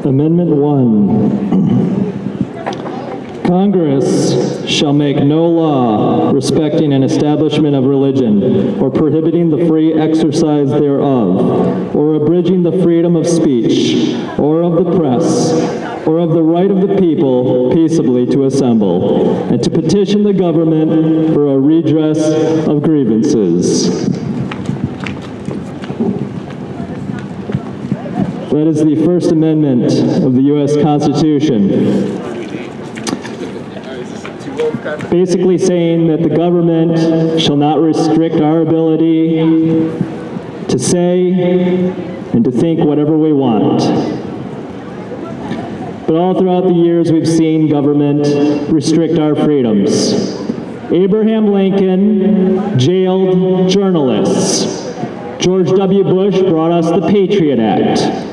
Amendment 1. Congress shall make no law respecting an establishment of religion, or prohibiting the free exercise thereof, or abridging the freedom of speech, or of the press, or of the right of the people peaceably to assemble, and to petition the government for a redress of grievances. That is the First Amendment of the U.S. Constitution. Basically saying that the government shall not restrict our ability to say and to think whatever we want. But all throughout the years, we've seen government restrict our freedoms. Abraham Lincoln jailed journalists. George W. Bush brought us the Patriot Act.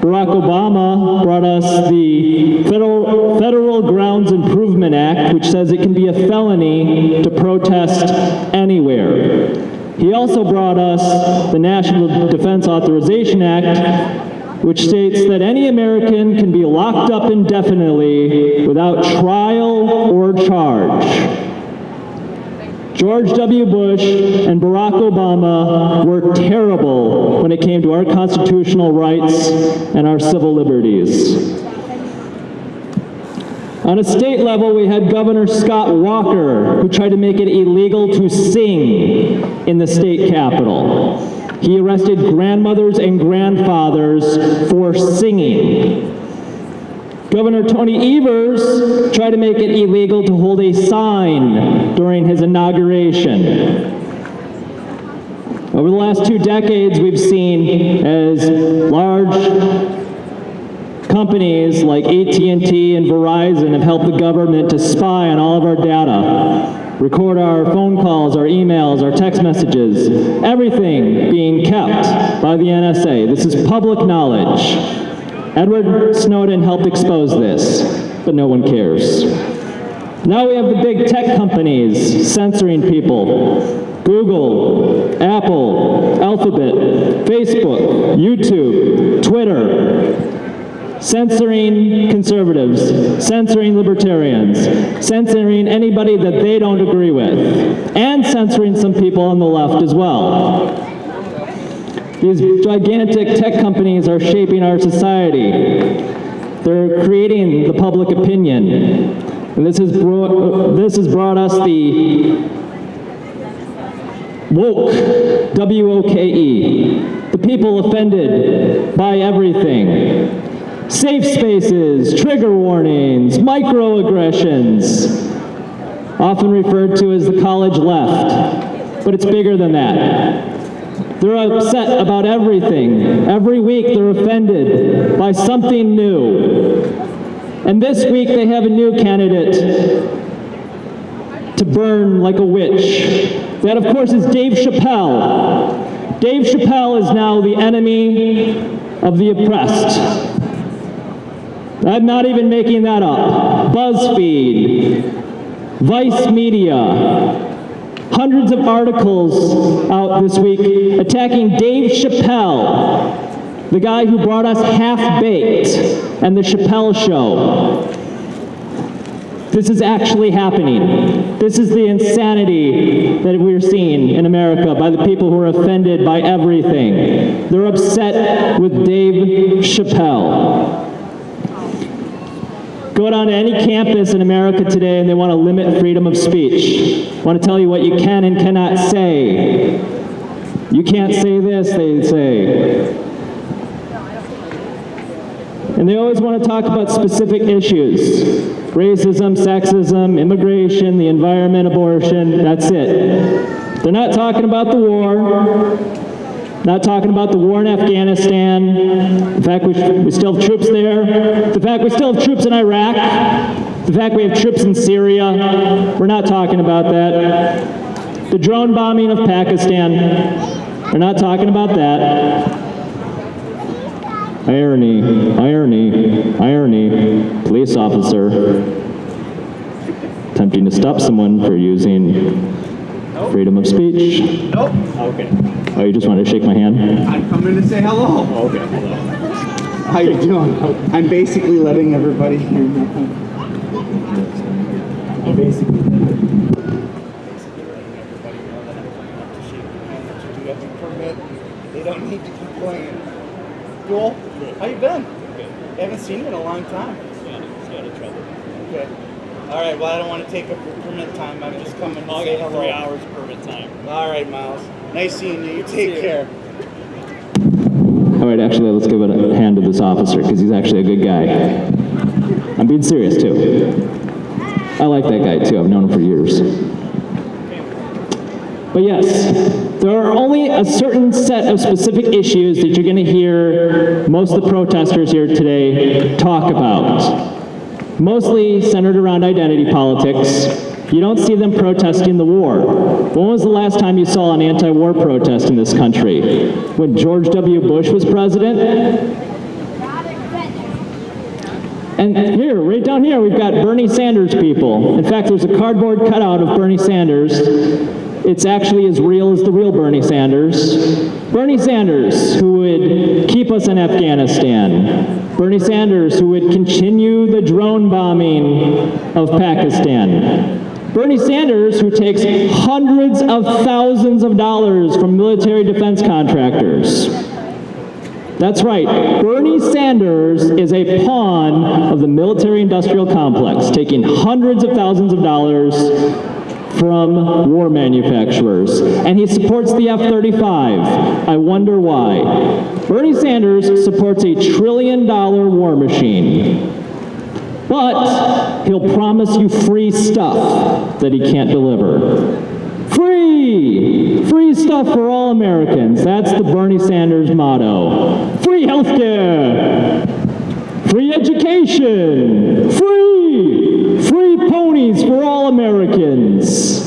Barack Obama brought us the Federal Grounds Improvement Act, which says it can be a felony to protest anywhere. He also brought us the National Defense Authorization Act, which states that any American can be locked up indefinitely without trial or charge. George W. Bush and Barack Obama were terrible when it came to our constitutional rights and our civil liberties. On a state level, we had Governor Scott Walker, who tried to make it illegal to sing in the state capitol. He arrested grandmothers and grandfathers for singing. Governor Tony Evers tried to make it illegal to hold a sign during his inauguration. Over the last 2 decades, we've seen as large companies like AT&T and Verizon have helped the government to spy on all of our data, record our phone calls, our emails, our text messages, everything being kept by the NSA. This is public knowledge. Edward Snowden helped expose this, but no one cares. Now we have the big tech companies censoring people. Google, Apple, Alphabet, Facebook, YouTube, Twitter, censoring conservatives, censoring libertarians, censoring anybody that they don't agree with, and censoring some people on the left as well. These gigantic tech companies are shaping our society. They're creating the public opinion. And this has brought us the woke, W-O-K-E, the people offended by everything. Safe spaces, trigger warnings, microaggressions, often referred to as the college left, but it's bigger than that. They're upset about everything. Every week they're offended by something new. And this week they have a new candidate to burn like a witch. That, of course, is Dave Chappelle. Dave Chappelle is now the enemy of the oppressed. I'm not even making that up. BuzzFeed, Vice Media, hundreds of articles out this week attacking Dave Chappelle, the guy who brought us Half-Baked and the Chappelle Show. This is actually happening. This is the insanity that we're seeing in America by the people who are offended by everything. They're upset with Dave Chappelle. Go down to any campus in America today and they want to limit freedom of speech. Want to tell you what you can and cannot say. You can't say this, they say. And they always want to talk about specific issues. Racism, sexism, immigration, the environment, abortion, that's it. They're not talking about the war. Not talking about the war in Afghanistan, the fact we still have troops there, the fact we still have troops in Iraq, the fact we have troops in Syria. We're not talking about that. The drone bombing of Pakistan, we're not talking about that. Irony, irony, irony. Police officer attempting to stop someone for using freedom of speech. Nope. Okay. Oh, you just wanted to shake my hand? I'm coming to say hello. Okay. How you doing? I'm basically letting everybody hear me. I'm basically letting everybody know that I'm up to shake your hand, that you do have a permit. They don't need to keep playing. Cool? How you been? Good. I haven't seen you in a long time. Yeah, just got in trouble. Okay. All right, well, I don't want to take up your permit time. I'm just coming to say hello. 3 hours permit time. All right, Miles. Nice seeing you. You take care. All right, actually, let's give a hand to this officer, because he's actually a good guy. I'm being serious, too. I like that guy, too. I've known him for years. But yes, there are only a certain set of specific issues that you're going to hear most of the protesters here today talk about. Mostly centered around identity politics. You don't see them protesting the war. When was the last time you saw an anti-war protest in this country? When George W. Bush was president? And here, right down here, we've got Bernie Sanders people. In fact, there's a cardboard cutout of Bernie Sanders. It's actually as real as the real Bernie Sanders. Bernie Sanders, who would keep us in Afghanistan. Bernie Sanders, who would continue the drone bombing of Pakistan. Bernie Sanders, who takes hundreds of thousands of dollars from military defense contractors. That's right, Bernie Sanders is a pawn of the military-industrial complex, taking hundreds of thousands of dollars from war manufacturers. And he supports the F-35. I wonder why. Bernie Sanders supports a $1 trillion war machine. But he'll promise you free stuff that he can't deliver. Free! Free stuff for all Americans. That's the Bernie Sanders motto. Free healthcare! Free education! Free! Free ponies for all Americans.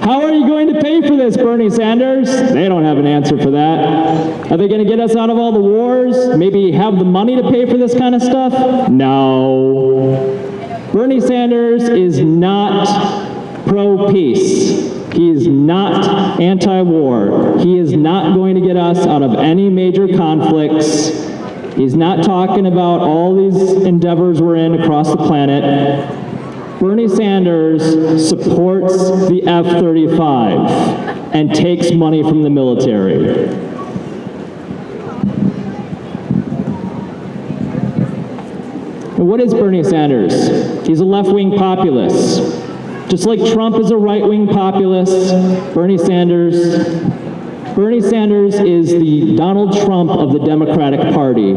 How are you going to pay for this, Bernie Sanders? They don't have an answer for that. Are they going to get us out of all the wars? Maybe have the money to pay for this kind of stuff? No. Bernie Sanders is not pro-peace. He is not anti-war. He is not going to get us out of any major conflicts. He's not talking about all these endeavors we're in across the planet. Bernie Sanders supports the F-35 and takes money from the military. And what is Bernie Sanders? He's a left-wing populist. Just like Trump is a right-wing populist, Bernie Sanders is the Donald Trump of the Democratic Party.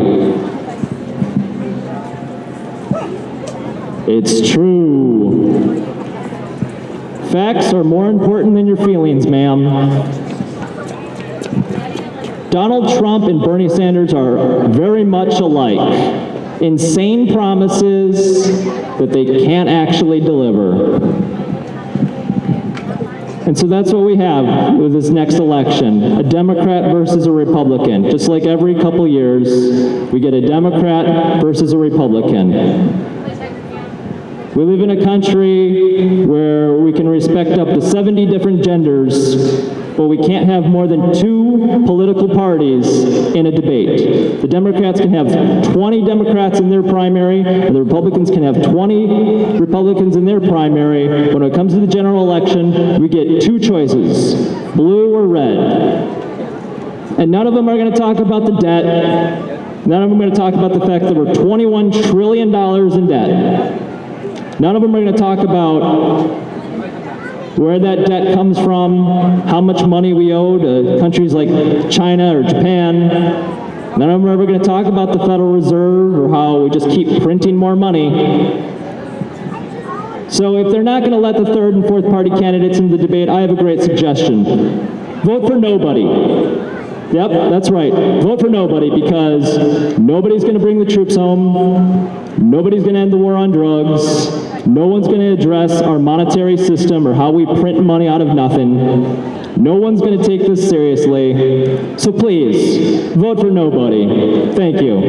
It's true. Facts are more important than your feelings, ma'am. Donald Trump and Bernie Sanders are very much alike. Insane promises that they can't actually deliver. And so that's what we have with this next election, a Democrat versus a Republican. Just like every couple years, we get a Democrat versus a Republican. We live in a country where we can respect up to 70 different genders, but we can't have more than 2 political parties in a debate. The Democrats can have 20 Democrats in their primary, and the Republicans can have 20 Republicans in their primary. When it comes to the general election, we get 2 choices, blue or red. And none of them are going to talk about the debt. None of them are going to talk about the fact that we're $21 trillion in debt. None of them are going to talk about where that debt comes from, how much money we owe to countries like China or Japan. None of them are ever going to talk about the Federal Reserve or how we just keep printing more money. So if they're not going to let the third and fourth party candidates in the debate, I have a great suggestion. Vote for nobody. Yep, that's right. Vote for nobody, because nobody's going to bring the troops home. Nobody's going to end the war on drugs. No one's going to address our monetary system or how we print money out of nothing. No one's going to take this seriously. So please, vote for nobody. Thank you.